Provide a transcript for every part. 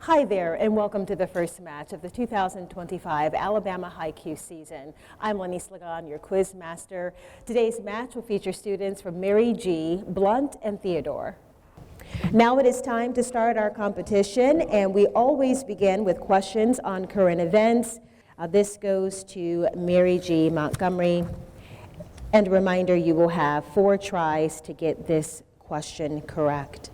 Hi there, and welcome to the first match of the 2025 Alabama Hiq season. I'm Lenny Slagan, your quiz master. Today's match will feature students from Mary G., Blount, and Theodore. Now it is time to start our competition, and we always begin with questions on current events. This goes to Mary G. Montgomery. And a reminder, you will have 4 tries to get this question correct.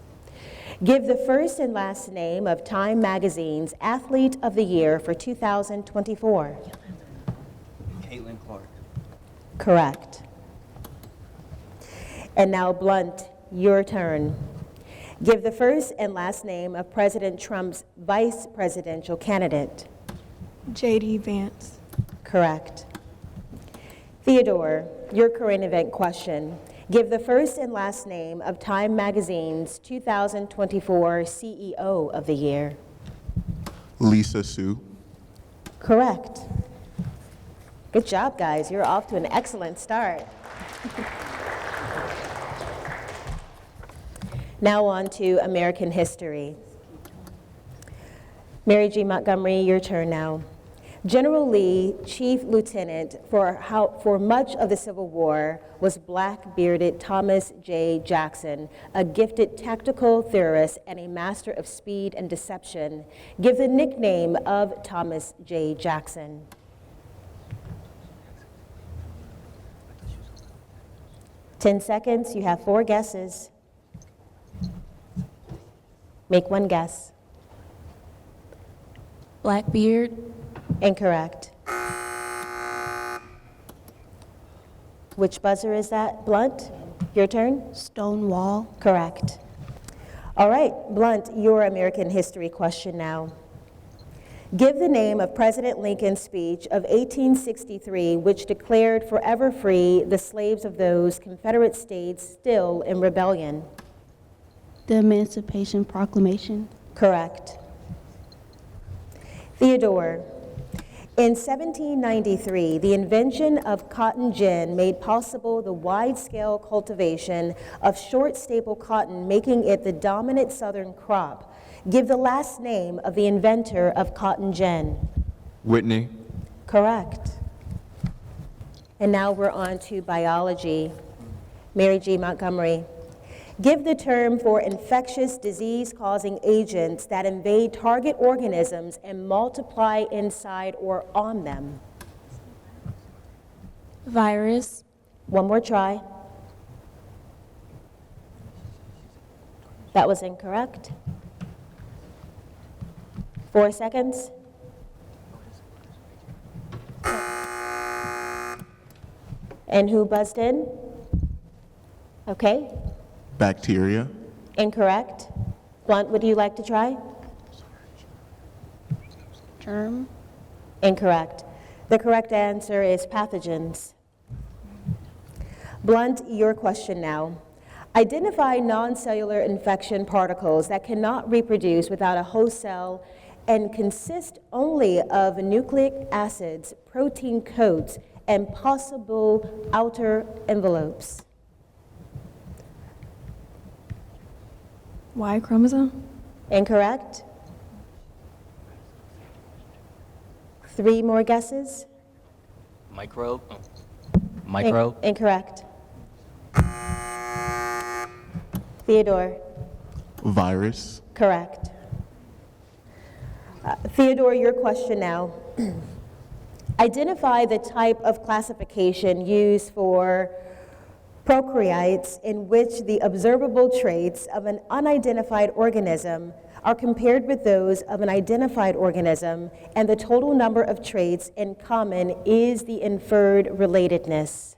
Give the first and last name of Time Magazine's Athlete of the Year for 2024. Caitlin Clark. Correct. And now, Blount, your turn. Give the first and last name of President Trump's vice presidential candidate. J.D. Vance. Correct. Theodore, your current event question. Give the first and last name of Time Magazine's 2024 CEO of the Year. Lisa Sue. Correct. Good job, guys. You're off to an excellent start. Now on to American history. Mary G. Montgomery, your turn now. General Lee, chief lieutenant for much of the Civil War, was black-bearded Thomas J. Jackson, a gifted tactical theorist and a master of speed and deception. Give the nickname of Thomas J. Jackson. "10 seconds, you have 4 guesses. Make one guess. Blackbeard. Incorrect. Which buzzer is that? Blount, your turn? Stonewall. Correct. All right, Blount, your American history question now. Give the name of President Lincoln's speech of 1863, which declared forever free the slaves of those Confederate states still in rebellion. The Emancipation Proclamation. Correct. Theodore, in 1793, the invention of cotton gin made possible the wide-scale cultivation of short staple cotton, making it the dominant southern crop. Give the last name of the inventor of cotton gin. Whitney. Correct. And now we're on to biology. Mary G. Montgomery. Give the term for infectious disease-causing agents that invade target organisms and multiply inside or on them. Virus. One more try. That was incorrect. 4 seconds. And who buzzed in? Okay. Bacteria. Incorrect. Blount, would you like to try? Germ. Incorrect. The correct answer is pathogens. Blount, your question now. Identify non-cellular infection particles that cannot reproduce without a host cell and consist only of nucleic acids, protein coats, and possible outer envelopes. Y chromosome. Incorrect. 3 more guesses. Microbe. Incorrect. Theodore. Virus. Correct. Theodore, your question now. Identify the type of classification used for prokaryotes in which the observable traits of an unidentified organism are compared with those of an identified organism, and the total number of traits in common is the inferred relatedness.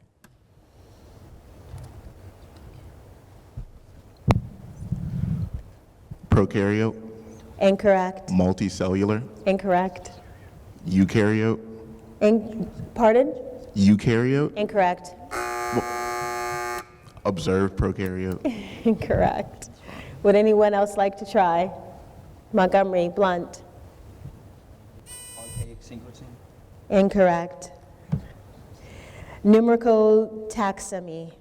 Prokaryote. Incorrect. Multicellular. Incorrect. Eukaryote. Pardon? Eukaryote. Incorrect. Observed prokaryote. Incorrect. Would anyone else like to try? Montgomery, Blount. Archaic sequencing. Incorrect. Numerical taxonomy.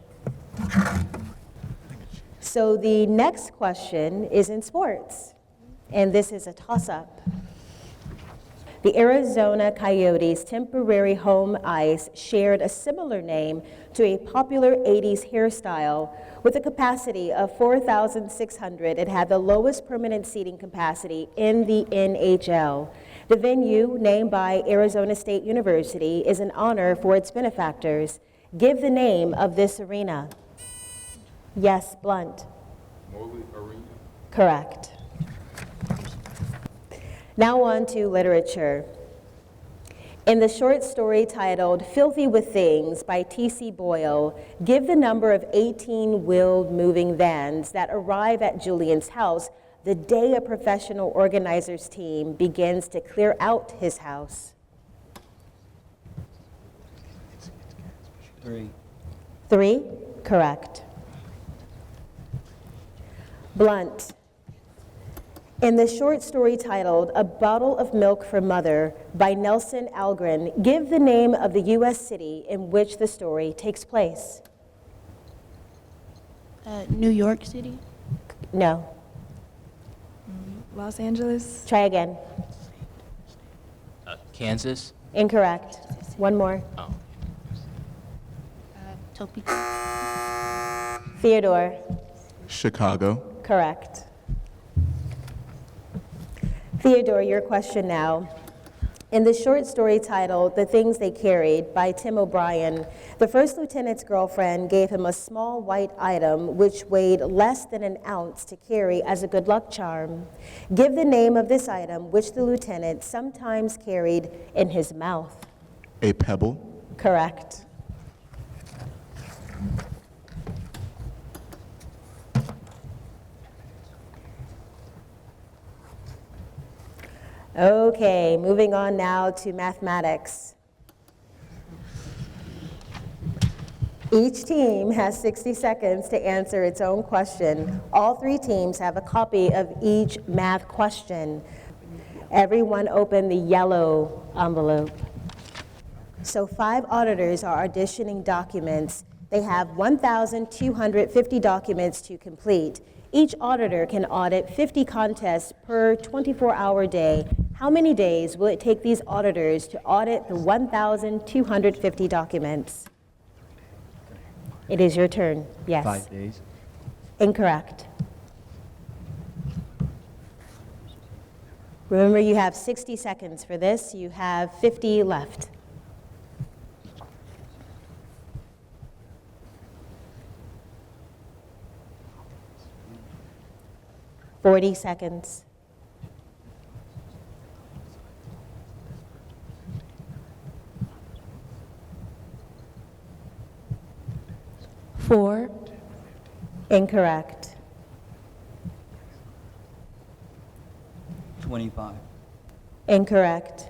So the next question is in sports. And this is a toss-up. The Arizona Coyotes' temporary home ice shared a similar name to a popular 80s hairstyle. With a capacity of 4,600, it had the lowest permanent seating capacity in the NHL. The venue, named by Arizona State University, is an honor for its benefactors. Give the name of this arena. Yes, Blount. Mobley Arena. Correct. Now on to literature. In the short story titled Filthy with Things by T.C. Boyle, give the number of 18-wheeled moving vans that arrive at Julian's house the day a professional organizer's team begins to clear out his house. 3. 3, correct. Blount. In the short story titled A Bottle of Milk for Mother by Nelson Algren, give the name of the U.S. city in which the story takes place. New York City. No. Los Angeles. Try again. Kansas. Incorrect. One more. Oh. Topeka. Theodore. Chicago. Correct. Theodore, your question now. In the short story titled The Things They Carried by Tim O'Brien, the first lieutenant's girlfriend gave him a small white item which weighed less than an ounce to carry as a good luck charm. Give the name of this item which the lieutenant sometimes carried in his mouth. A pebble. Correct. Okay, moving on now to mathematics. Each team has 60 seconds to answer its own question. All 3 teams have a copy of each math question. Everyone open the yellow envelope. So 5 auditors are auditioning documents. They have 1,250 documents to complete. Each auditor can audit 50 contests per 24-hour day. How many days will it take these auditors to audit the 1,250 documents? It is your turn. Yes. 5 days. Incorrect. Remember, you have 60 seconds for this. You have 50 left. Forty seconds. Four. Incorrect. 25. Incorrect.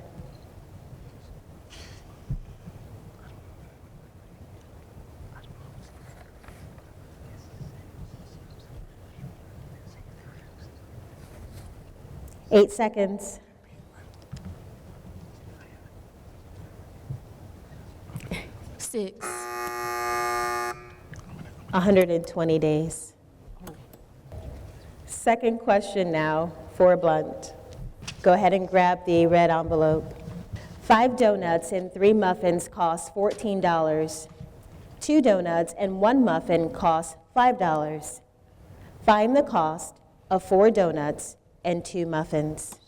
Eight seconds. Six. 120 days. Second question now for Blount. Go ahead and grab the red envelope. 5 donuts and 3 muffins cost $14. 2 donuts and 1 muffin cost $5. Find the cost of 4 donuts and 2 muffins.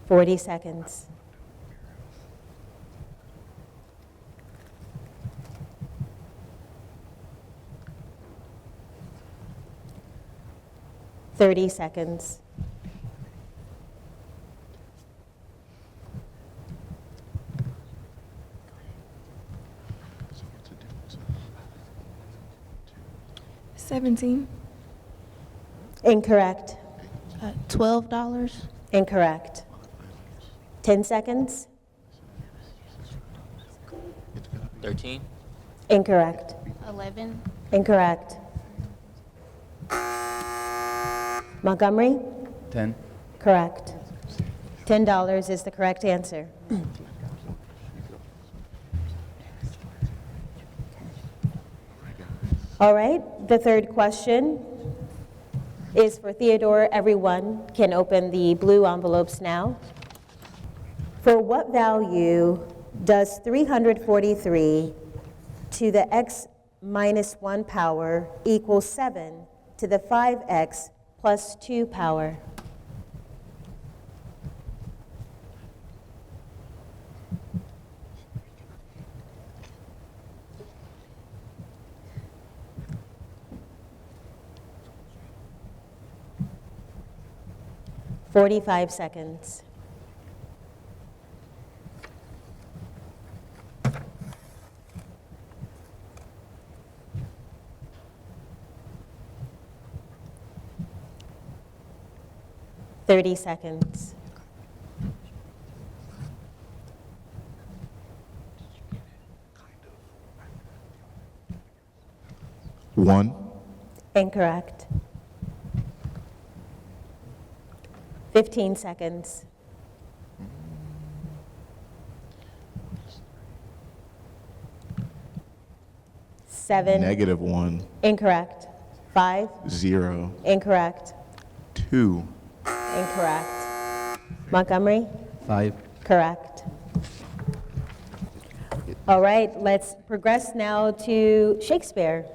Forty seconds. Thirty seconds. $17. Incorrect. $12. Incorrect. 10 seconds. 13. Incorrect. 11. Incorrect. Montgomery? 10. Correct. $10 is the correct answer. All right, the third question is for Theodore. Everyone can open the blue envelopes now. For what value does 343 to the x minus 1 power equal 7 to the 5x plus 2 power? "45 seconds. "30 seconds. One. Incorrect. 15 seconds. Seven. -1. Incorrect. 5. 0. Incorrect. 2. Incorrect. Montgomery? 5. Correct. All right, let's progress now to Shakespeare.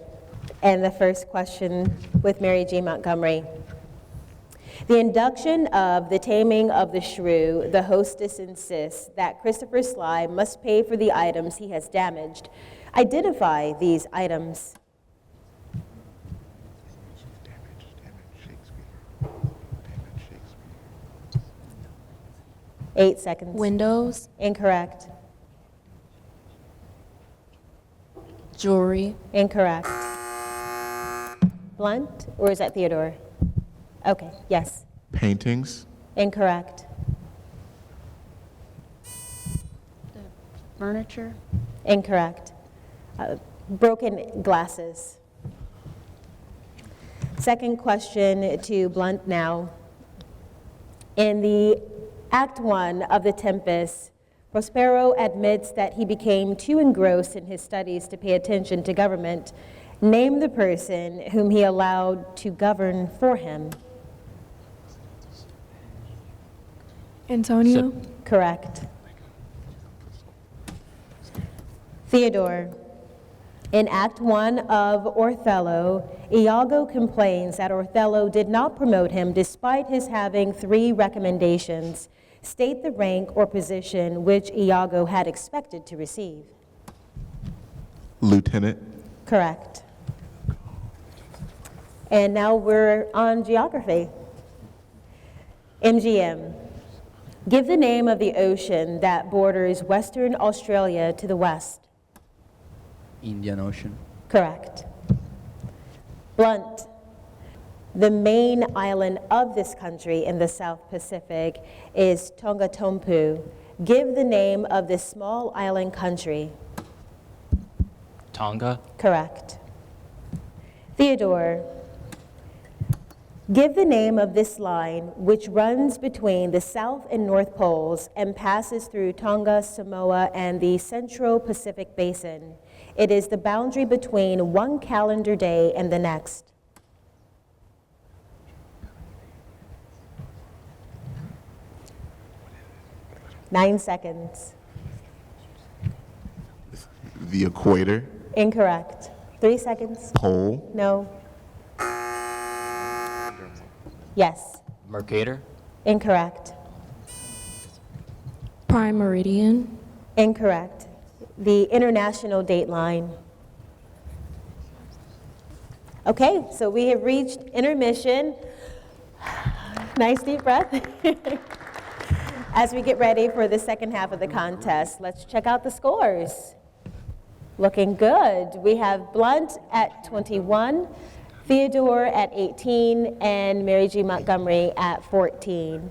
And the first question with Mary G. Montgomery. The induction of The Taming of the Shrew, the hostess insists that Christopher Sly must pay for the items he has damaged. Identify these items. Shakespeare. 8 seconds. Windows, Incorrect. jewelry, Incorrect. Blunt, or is that Theodore? Okay, yes. Paintings. Incorrect. the furniture, Incorrect. Broken glasses. Second question to Blunt now. In the Act 1 of The Tempest, Prospero admits that he became too engrossed in his studies to pay attention to government. Name the person whom he allowed to govern for him. Antonio. Correct. Theodore. In Act 1 of Othello, Iago complains that Othello did not promote him despite his having 3 recommendations. State the rank or position which Iago had expected to receive. Lieutenant. Correct. And now we're on geography. MGM. Give the name of the ocean that borders Western Australia to the west. Indian Ocean. Correct. Blunt. The main island of this country in the South Pacific is Tongatompu. Give the name of this small island country. Tonga. Correct. Theodore. Give the name of this line which runs between the South and North Poles and passes through Tonga, Samoa, and the Central Pacific Basin. It is the boundary between one calendar day and the next. Nine seconds. The equator. Incorrect. 3 seconds. Pole. No. Yes. Mercator. Incorrect. prime meridian, Incorrect. The international date line. Okay, so we have reached intermission. Nice deep breath. As we get ready for the second half of the contest, let's check out the scores. Looking good. We have Blunt at 21, Theodore at 18, and Mary G. Montgomery at 14.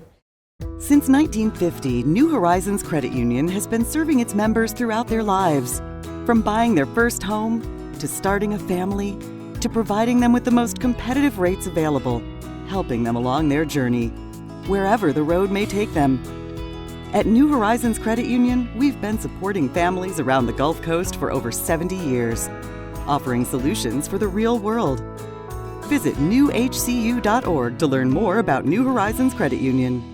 Since 1950, New Horizons Credit Union has been serving its members throughout their lives. From buying their first home, to starting a family, to providing them with the most competitive rates available. helping them along their journey, wherever the road may take them. At New Horizons Credit Union, we've been supporting families around the Gulf Coast for over 70 years, offering solutions for the real world. Visit newhcu.org to learn more about New Horizons Credit Union.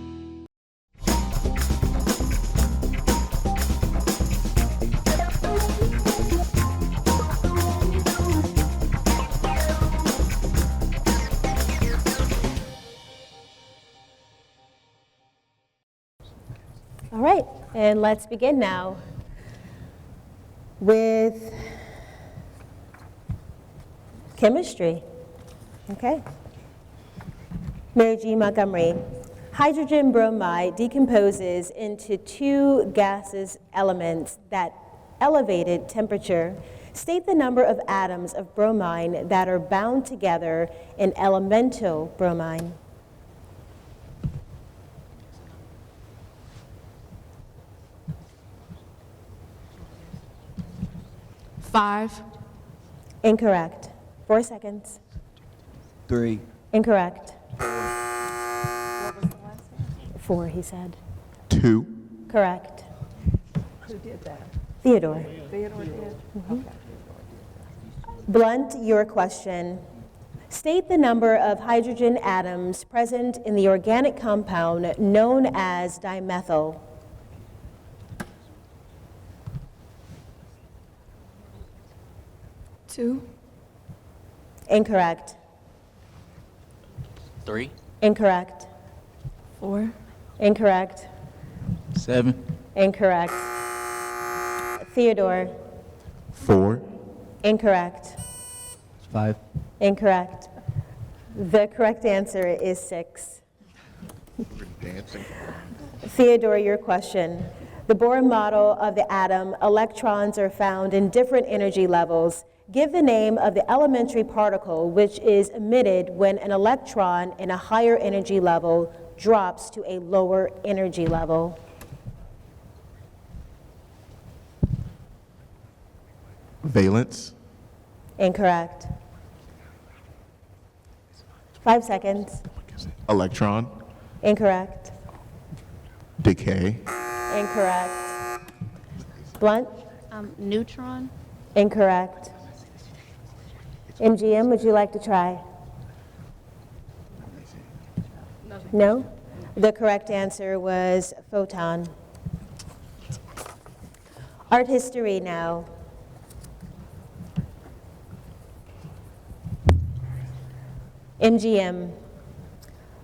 All right, and let's begin now with chemistry. Okay. Mary G. Montgomery. Hydrogen bromide decomposes into two gaseous elements that elevated temperature. State the number of atoms of bromine that are bound together in elemental bromine. Five. Incorrect. 4 seconds. 3. Incorrect. 4, he said. 2. Correct. Who did that? Theodore. Theodore did? Okay. Blunt, your question. State the number of hydrogen atoms present in the organic compound known as dimethyl. Two. Incorrect. 3. Incorrect. Four. Incorrect. 7. Incorrect. Theodore. 4. Incorrect. 5. Incorrect. The correct answer is 6. Dancing. Theodore, your question. The Bohr model of the atom, electrons are found in different energy levels. Give the name of the elementary particle which is emitted when an electron in a higher energy level drops to a lower energy level. Valence. Incorrect. 5 seconds. Electron. Incorrect. Decay. Incorrect. Blunt? Neutron. Incorrect. MGM, would you like to try? No? The correct answer was photon. Art history now. MGM.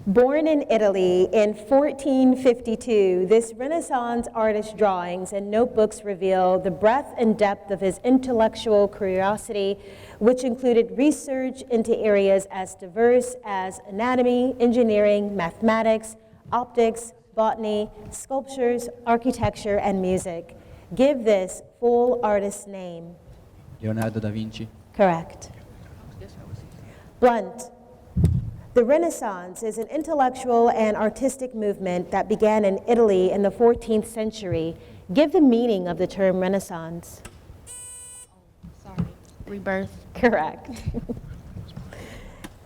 Born in Italy in 1452, this Renaissance artist's drawings and notebooks reveal the breadth and depth of his intellectual curiosity, which included research into areas as diverse as anatomy, engineering, mathematics, optics, botany, sculptures, architecture, and music. Give this full artist's name. Leonardo da Vinci. Correct. Blunt. The Renaissance is an intellectual and artistic movement that began in Italy in the 14th century. Give the meaning of the term Renaissance. Sorry. Rebirth. Correct.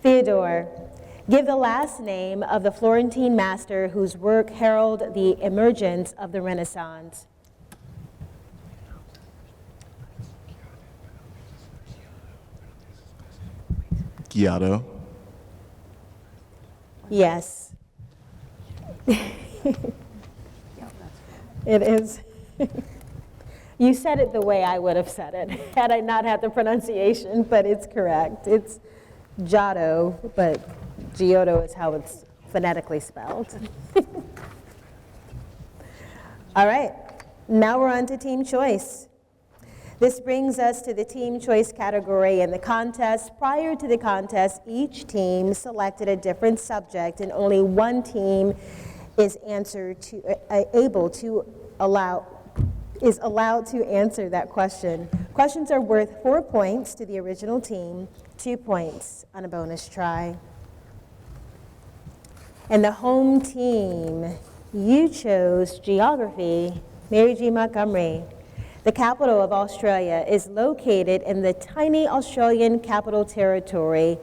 Theodore. Give the last name of the Florentine master whose work heralded the emergence of the Renaissance. Giotto. Yes. It is. You said it the way I would have said it, had I not had the pronunciation, but it's correct. It's Giotto, but Giotto is how it's phonetically spelled. All right, now we're on to team choice. This brings us to the team choice category in the contest. Prior to the contest, each team selected a different subject, and only one team is allowed to answer that question. Questions are worth 4 points to the original team, 2 points on a bonus try. And the home team, you chose geography. Mary G. Montgomery. The capital of Australia is located in the tiny Australian Capital Territory.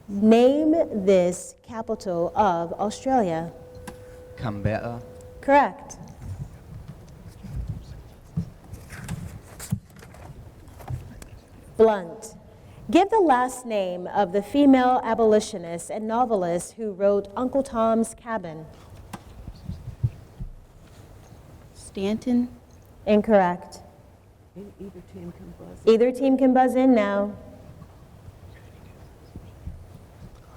Name this capital of Australia. Canberra. Correct. Blunt. Give the last name of the female abolitionist and novelist who wrote Uncle Tom's Cabin. Stanton. Incorrect. Either team can buzz in now.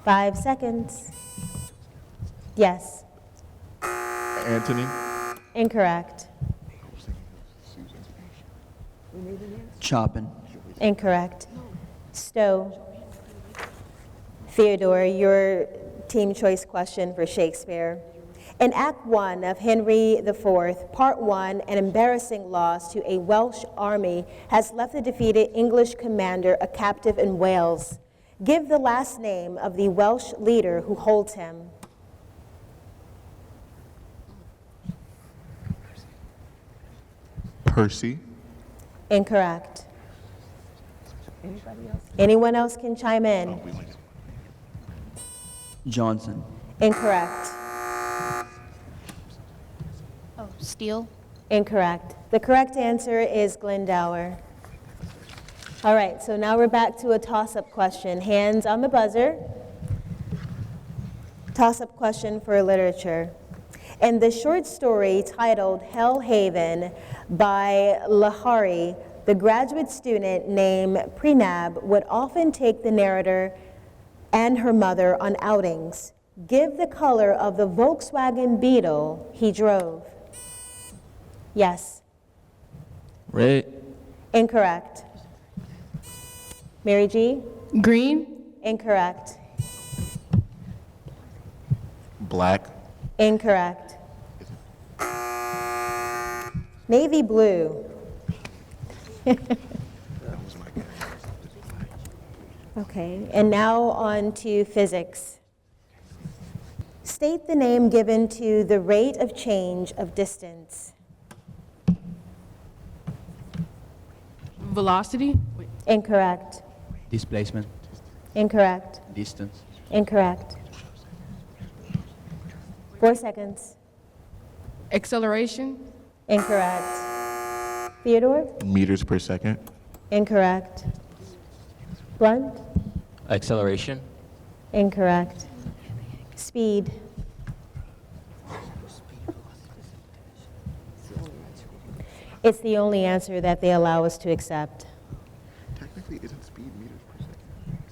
5 seconds. Yes. Anthony. Incorrect. Chopin. Incorrect. Stowe. Theodore, your team choice question for Shakespeare. In Act 1 of Henry IV, Part 1, an embarrassing loss to a Welsh army has left the defeated English commander a captive in Wales. Give the last name of the Welsh leader who holds him. Percy. Incorrect. Anyone else can chime in. Johnson. Incorrect. Oh, Steele. Incorrect. The correct answer is Glendower. All right, so now we're back to a toss-up question. Hands on the buzzer. Toss-up question for literature. In the short story titled Hell Haven by Lahari, the graduate student named Prenab would often take the narrator and her mother on outings. Give the color of the Volkswagen Beetle he drove. Yes. Red. Incorrect. Mary G? Green. Incorrect. Black. Incorrect. Navy blue. Okay, and now on to physics. State the name given to the rate of change of distance. Velocity. Incorrect. Displacement. Incorrect. Distance. Incorrect. 4 seconds. Acceleration. Incorrect. Theodore? Meters per second. Incorrect. Blunt? Acceleration. Incorrect. Speed? It's the only answer that they allow us to accept. Technically, isn't speed meters per second?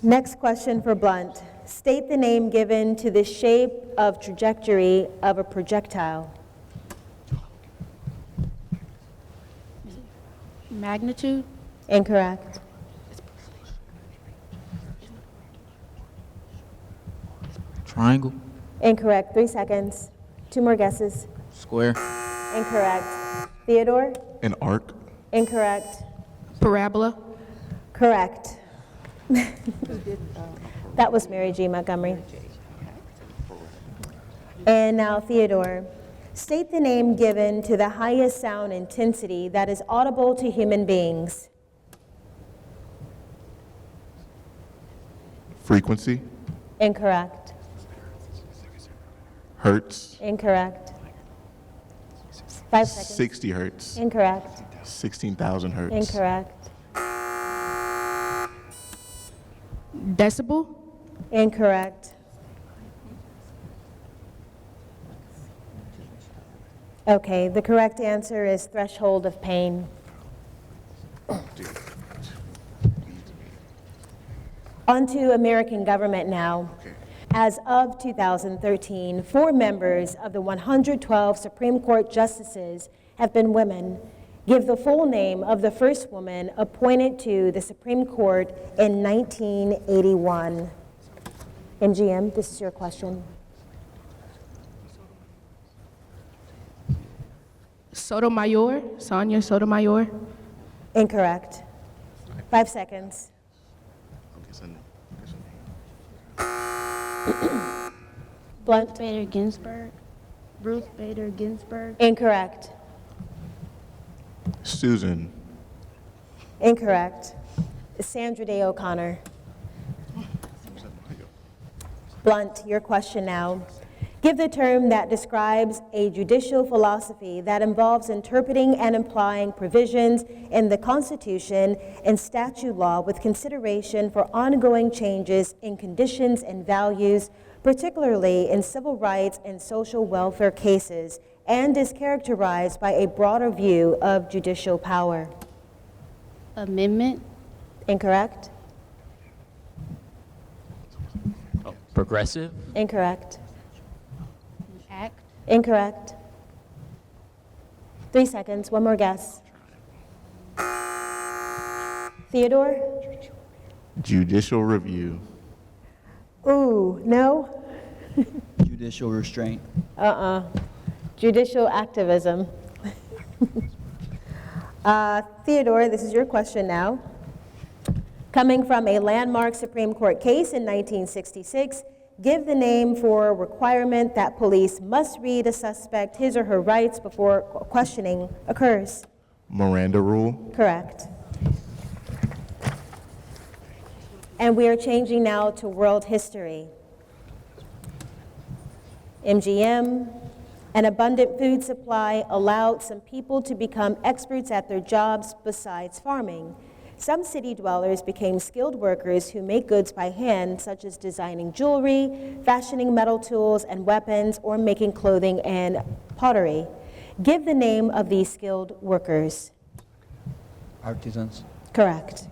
Next question for Blunt. State the name given to the shape of trajectory of a projectile. Magnitude. Incorrect. Triangle. Incorrect. 3 seconds. 2 more guesses. Square. Incorrect. Theodore? An arc. Incorrect. Parabola. Correct. That was Mary G. Montgomery. And now Theodore. State the name given to the highest sound intensity that is audible to human beings. Frequency. Incorrect. Hertz. Incorrect. 5 seconds. 60 hertz. Incorrect. 16,000 hertz. Incorrect. Decibel. Incorrect. Okay, the correct answer is threshold of pain. On to American government now. As of 2013, 4 members of the 112 Supreme Court justices have been women. Give the full name of the first woman appointed to the Supreme Court in 1981. MGM, this is your question. Sotomayor. Sonia Sotomayor. Incorrect. 5 seconds. Blunt. Bader Ginsburg. Ruth Bader Ginsburg. Incorrect. Susan. Incorrect. Sandra Day O'Connor. Blunt, your question now. Give the term that describes a judicial philosophy that involves interpreting and applying provisions in the Constitution and statute law with consideration for ongoing changes in conditions and values, particularly in civil rights and social welfare cases, and is characterized by a broader view of judicial power. Amendment. Incorrect? Oh, progressive. Incorrect. Act. Incorrect. 3 seconds, one more guess. Theodore? Judicial review. Ooh, no? Judicial restraint. Judicial activism. Theodore, this is your question now. Coming from a landmark Supreme Court case in 1966, give the name for a requirement that police must read a suspect his or her rights before questioning occurs. Miranda rule. Correct. And we are changing now to world history. MGM, an abundant food supply allowed some people to become experts at their jobs besides farming. Some city dwellers became skilled workers who make goods by hand, such as designing jewelry, fashioning metal tools and weapons, or making clothing and pottery. Give the name of these skilled workers. Artisans. Correct.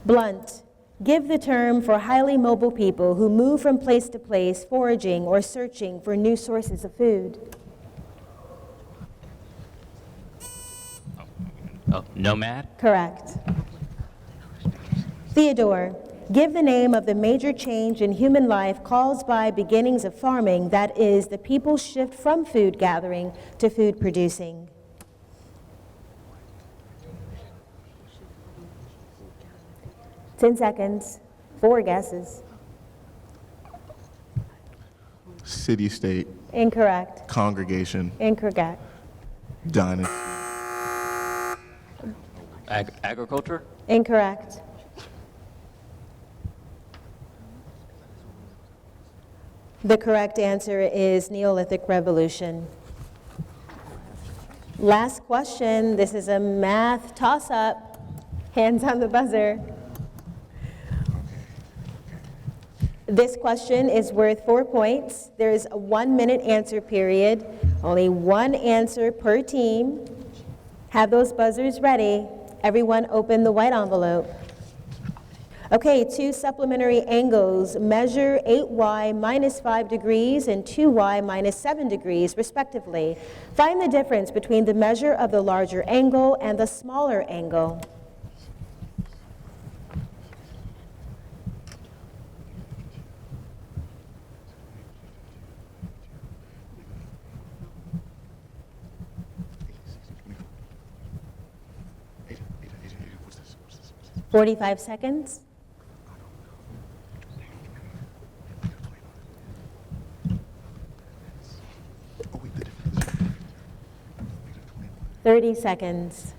Blunt, give the term for highly mobile people who move from place to place, foraging or searching for new sources of food. Oh, nomad. Correct. Theodore, give the name of the major change in human life caused by beginnings of farming, that is, the people's shift from food gathering to food producing. Ten seconds. 4 guesses. City state. Incorrect. Congregation. Incorrect. Dynasty. Agriculture. Incorrect. The correct answer is Neolithic Revolution. Last question. This is a math toss-up. Hands on the buzzer. This question is worth 4 points. There is a 1-minute answer period. Only one answer per team. Have those buzzers ready. Everyone open the white envelope. Okay, 2 supplementary angles measure 8y minus 5 degrees and 2y minus 7 degrees, respectively. Find the difference between the measure of the larger angle and the smaller angle. What's this? 45 seconds. Oh, wait, the difference is -20. 30 seconds.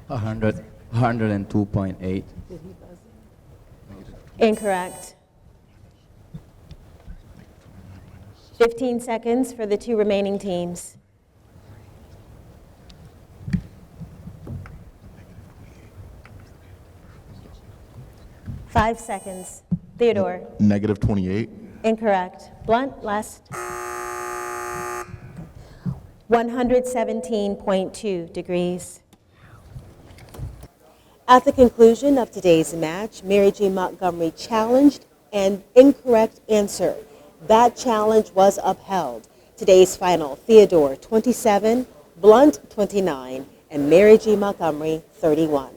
-6 102.8. Incorrect. 15 seconds for the 2 remaining teams. Five seconds. Theodore. -28. Incorrect. Blunt, last. 117.2 degrees. At the conclusion of today's match, Mary G. Montgomery challenged an incorrect answer. That challenge was upheld. Today's final, Theodore 27, Blunt 29, and Mary G. Montgomery 31.